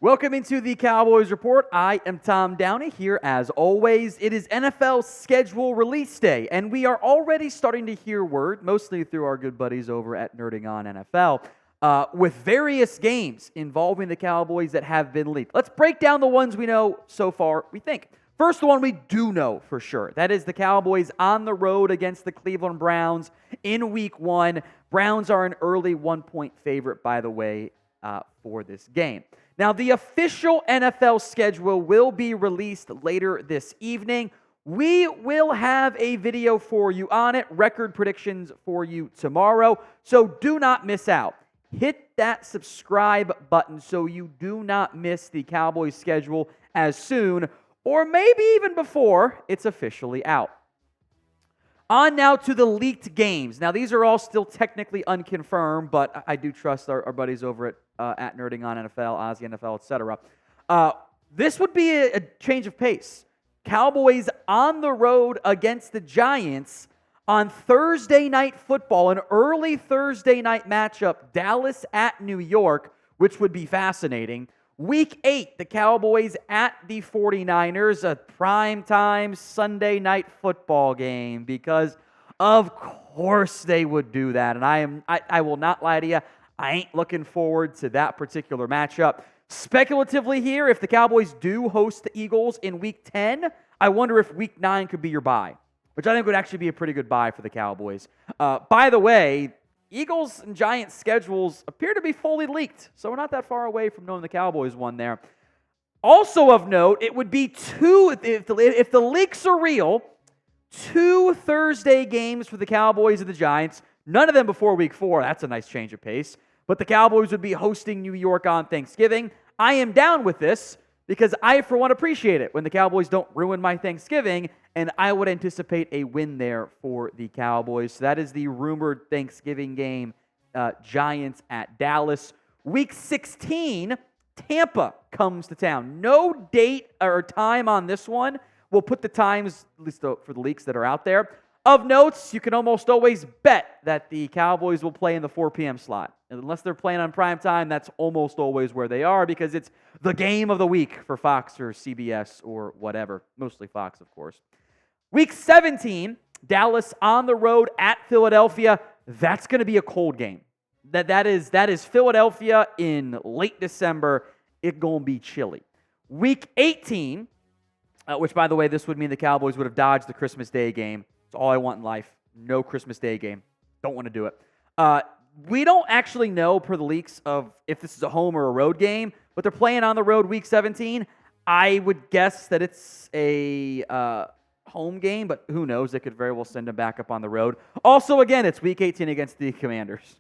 Welcome into the Cowboys Report. I am Tom Downey here as always. It is NFL schedule release day, and we are already starting to hear word, mostly through our good buddies over at Nerding on NFL, with various games involving the Cowboys that have been leaked. Let's break down the ones we know so far, we think. First, the one we do know for sure. That is the Cowboys on the road against the Cleveland Browns in Week 1. Browns are an early 1-point favorite, by the way, for this game. Now, the official NFL schedule will be released later this evening. We will have a video for you on it, record predictions for you tomorrow, so do not miss out. Hit that subscribe button so you do not miss the Cowboys schedule as soon, or maybe even before it's officially out. On now to the leaked games. Now, these are all still technically unconfirmed, but I do trust our buddies over at Nerding on NFL, Ozzy NFL, etc. This would be a change of pace. Cowboys on the road against the Giants on Thursday Night Football, an early Thursday night matchup, Dallas at New York, which would be fascinating. Week 8, the Cowboys at the 49ers, a primetime Sunday night football game, because of course they would do that. And I will not lie to you, I ain't looking forward to that particular matchup. Speculatively here, if the Cowboys do host the Eagles in Week 10, I wonder if Week 9 could be your bye, which I think would actually be a pretty good bye for the Cowboys. By the way, Eagles and Giants schedules appear to be fully leaked, so we're not that far away from knowing the Cowboys won there. Also of note, it would be if the leaks are real, 2 Thursday games for the Cowboys and the Giants, none of them before Week 4. That's a nice change of pace. But the Cowboys would be hosting New York on Thanksgiving. I am down with this because I, for one, appreciate it when the Cowboys don't ruin my Thanksgiving, and I would anticipate a win there for the Cowboys. So that is the rumored Thanksgiving game, Giants at Dallas. Week 16, Tampa comes to town. No date or time on this one. We'll put the times, at least for the leaks that are out there. Of notes, you can almost always bet that the Cowboys will play in the 4 p.m. slot. Unless they're playing on prime time, that's almost always where they are because it's the game of the week for Fox or CBS or whatever. Mostly Fox, of course. Week 17, Dallas on the road at Philadelphia. That's going to be a cold game. That is Philadelphia in late December. It's going to be chilly. Week 18, which, by the way, this would mean the Cowboys would have dodged the Christmas Day game. It's all I want in life. No Christmas Day game. Don't want to do it. We don't actually know, per the leaks, of if this is a home or a road game, but they're playing on the road Week 17. I would guess that it's a home game, but who knows? They could very well send them back up on the road. Also, again, it's Week 18 against the Commanders.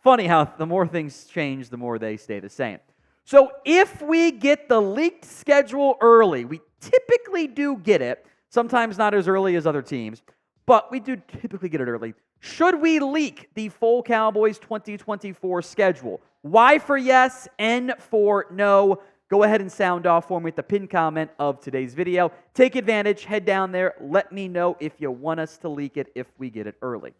Funny how the more things change, the more they stay the same. So if we get the leaked schedule early, we typically do get it, sometimes not as early as other teams, but we do typically get it early. Should we leak the full Cowboys 2024 schedule? Y for yes, N for no. Go ahead and sound off for me at the pinned comment of today's video. Take advantage, head down there. Let me know if you want us to leak it if we get it early.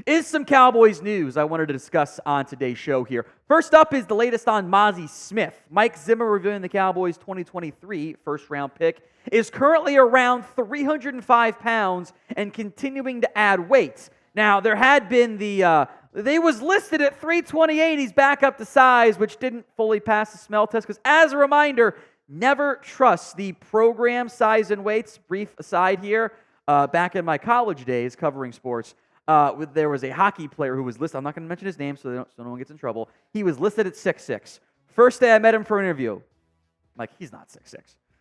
Is some Cowboys news I wanted to discuss on today's show here. First up is the latest on Mazi Smith. Mike Zimmer reviewing the Cowboys 2023 first-round pick is currently around 305 pounds and continuing to add weight. Now, there had been they was listed at 328. He's back up to size, which didn't fully pass the smell test because, as a reminder, never trust the program size and weights. Brief aside here, back in my college days covering sports, there was a hockey player who was listed. I'm not going to mention his name so no one gets in trouble. He was listed at 6'6". First day I met him for an interview, I'm like, he's not 6'6".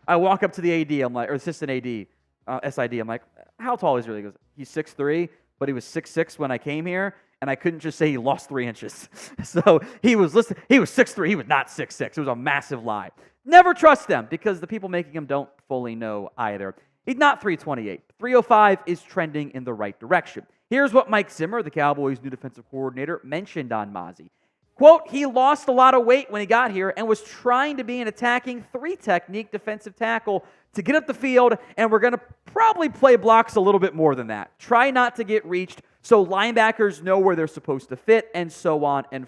I walk up to the AD, I'm like, or assistant AD, SID, I'm like, how tall is he really? He goes, he's 6'3", but he was 6'6" when I came here, and I couldn't just say he lost 3 inches. So he was listed, he was 6'3", he was not 6'6". It was a massive lie. Never trust them because the people making them don't fully know either. He's not 328. 305 is trending in the right direction. Here's what Mike Zimmer, the Cowboys' new defensive coordinator, mentioned on Mazi. Quote, he lost a lot of weight when he got here and was trying to be an attacking 3-technique defensive tackle to get up the field, and we're going to probably play blocks a little bit more than that. Try not to get reached so linebackers know where they're supposed to fit, and so on and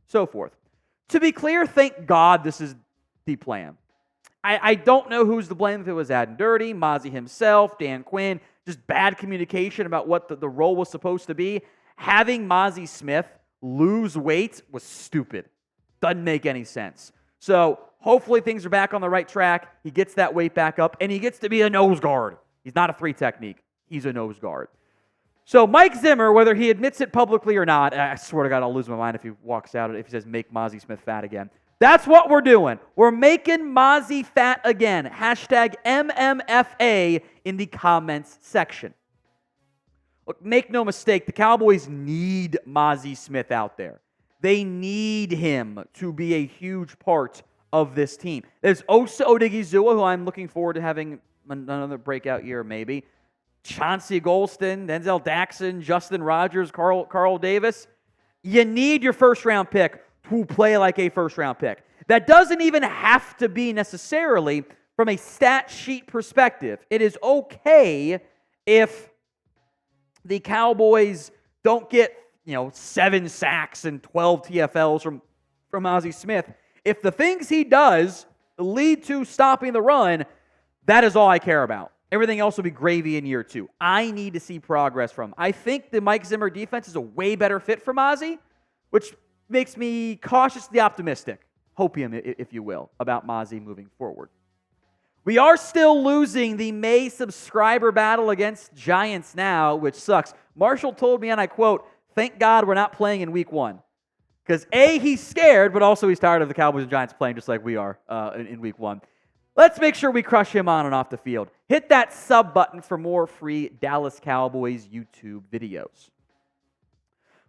so forth. To be clear, thank God this is the plan. I don't know who's to blame, if it was Adam Dirty, Mazi himself, Dan Quinn, just bad communication about what the role was supposed to be. Having Mazi Smith lose weight was stupid. Doesn't make any sense. So hopefully things are back on the right track. He gets that weight back up, and he gets to be a nose guard. He's not a 3 technique. He's a nose guard. So Mike Zimmer, whether he admits it publicly or not, I swear to God, I'll lose my mind if he walks out, if he says make Mazi Smith fat again. That's what we're doing. We're making Mazi fat again. Hashtag MMFA in the comments section. Look, make no mistake, the Cowboys need Mazi Smith out there. They need him to be a huge part of this team. There's Osa Odigizua, who I'm looking forward to having another breakout year maybe. Chauncey Golston, Denzel Daxon, Justin Rogers, Carl Davis. You need your first-round pick to play like a first-round pick. That doesn't even have to be necessarily from a stat sheet perspective. It is okay if the Cowboys don't get 7 sacks and 12 TFLs from Mazi Smith. If the things he does lead to stopping the run, that is all I care about. Everything else will be gravy in year 2. I need to see progress from him. I think the Mike Zimmer defense is a way better fit for Mazi, which makes me cautiously optimistic, hopium, if you will, about Mazi moving forward. We are still losing the May subscriber battle against Giants now, which sucks. Marshall told me, and I quote, "Thank God we're not playing in week 1." Because A, he's scared, but also he's tired of the Cowboys and Giants playing just like we are in week 1. Let's make sure we crush him on and off the field. Hit that sub button for more free Dallas Cowboys YouTube videos.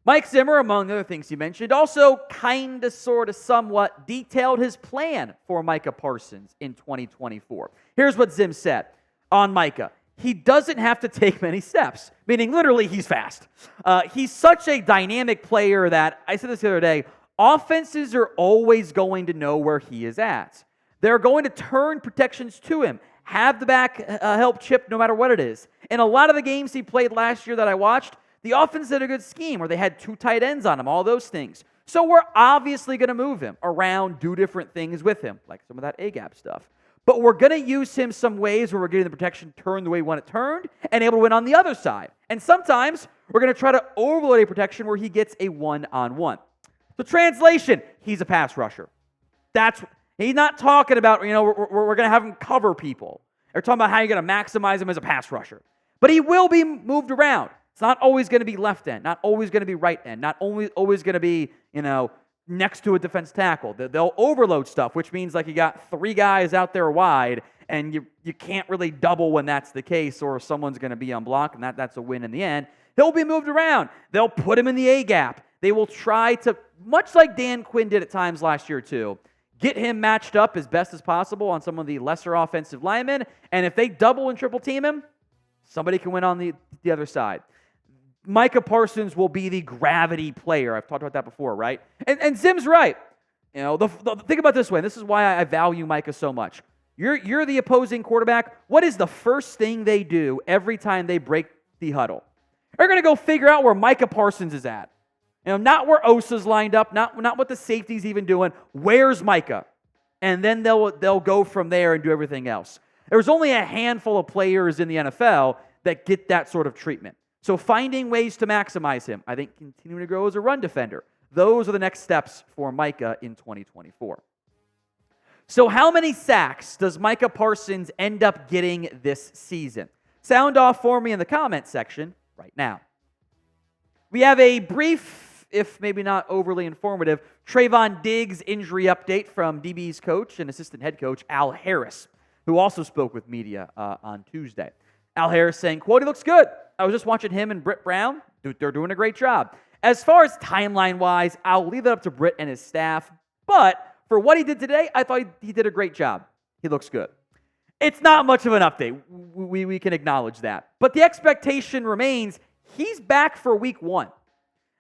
Mike Zimmer, among other things he mentioned, also kind of, sort of, somewhat detailed his plan for Micah Parsons in 2024. Here's what Zim said on Micah. He doesn't have to take many steps, meaning literally he's fast. He's such a dynamic player that, I said this the other day, offenses are always going to know where he is at. They're going to turn protections to him, have the back help chip no matter what it is. In a lot of the games he played last year that I watched, the offense did a good scheme where they had 2 tight ends on him, all those things. So we're obviously going to move him around, do different things with him, like some of that A-gap stuff. But we're going to use him some ways where we're getting the protection turned the way we want it turned and able to win on the other side. And sometimes we're going to try to overload a protection where he gets a one-on-one. So translation, he's a pass rusher. He's not talking about, we're going to have him cover people. They're talking about how you're going to maximize him as a pass rusher. But he will be moved around. It's not always going to be left end, not always going to be right end, not always going to be, next to a defense tackle. They'll overload stuff, which means like you got 3 guys out there wide, and you can't really double when that's the case, or someone's going to be unblocked, and that's a win in the end. He'll be moved around. They'll put him in the A-gap. They will try to, much like Dan Quinn did at times last year too, get him matched up as best as possible on some of the lesser offensive linemen, and if they double and triple team him, somebody can win on the other side. Micah Parsons will be the gravity player. I've talked about that before, right? And Zim's right. Think about it this way. This is why I value Micah so much. You're the opposing quarterback. What is the first thing they do every time they break the huddle? They're going to go figure out where Micah Parsons is at. Not where Osa's lined up, not what the safety's even doing. Where's Micah? And then they'll go from there and do everything else. There's only a handful of players in the NFL that get that sort of treatment. So finding ways to maximize him, I think continuing to grow as a run defender, those are the next steps for Micah in 2024. So how many sacks does Micah Parsons end up getting this season? Sound off for me in the comment section right now. We have a brief, if maybe not overly informative, Trevon Diggs injury update from DB's coach and assistant head coach Al Harris, who also spoke with media on Tuesday. Al Harris saying, quote, "He looks good. I was just watching him and Britt Brown. They're doing a great job. As far as timeline-wise, I'll leave it up to Britt and his staff. But for what he did today, I thought he did a great job. He looks good." It's not much of an update. We can acknowledge that. But the expectation remains he's back for week 1.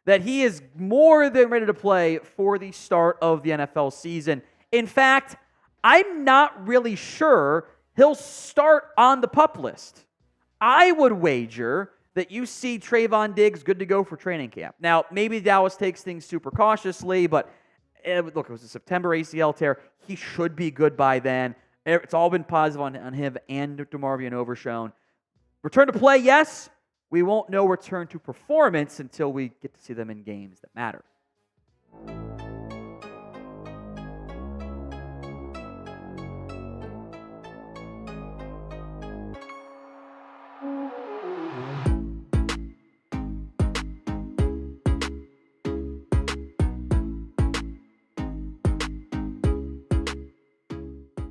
That he is more than ready to play for the start of the NFL season. In fact, I'm not really sure he'll start on the PUP list. I would wager that you see Trevon Diggs good to go for training camp. Now, maybe Dallas takes things super cautiously, but look, it was a September ACL tear. He should be good by then. It's all been positive on him and DeMarvion Overshown. Return to play, yes. We won't know return to performance until we get to see them in games that matter.